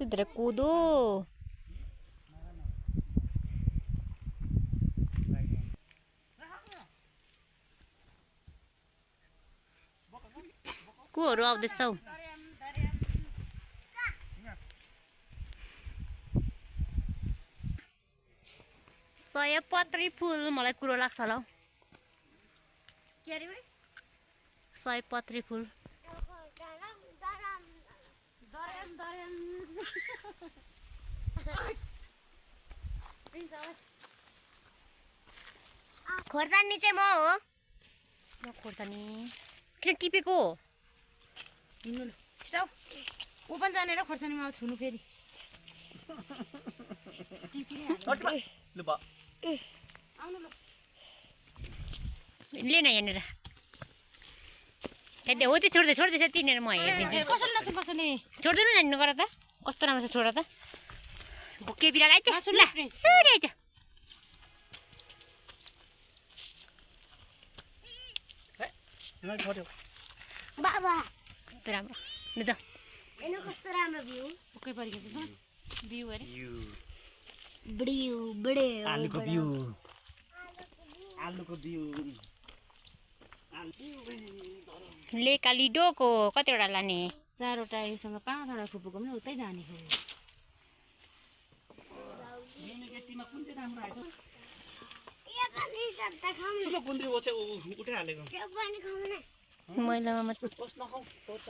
कति धेरै कोदो कोहरू आउँदैछ हौ सयपत्री फुल मलाई कुरो लाग्छ होला हौ के अरे भाइ सयपत्री फुल खोर्सानी चाहिँ म हो म खोर्सानी किन टिपेको हिँड्नु ल छिटो ओपन जाने र खोर्सानीमा छुनु फेरि आउनु ल ले न यहाँनिर त्यहाँ हो त्यो छोड्दै तिनीहरू म हेरिदिन्छु कसैले नछु कसैले छोड्दैन नानी गर त कस्तो राम्रो छ छोड त भुके बिरालो आइज मासु ल ल, प्लिज। सरी आइज बाबा कस्तो राम्रो ल जाऊ हेर्नु कस्तो राम्रो भ्यू ओके परिगयो त बिउ अरे बडियो बडियो आलुको बिउ आलुको बिउ ले काली डोको कतिवटा लाने चारवटा योसँग 5वटा खुपुको पनि उतै जाने हो खेतीमा कुन चाहिँ राम्रो आएछ यो पनि सत्ता खाउँ ठुलो गुन्द्री उठाइहालेको यो पनि खाउँ न मैलामा बस नखाऊ पर्छ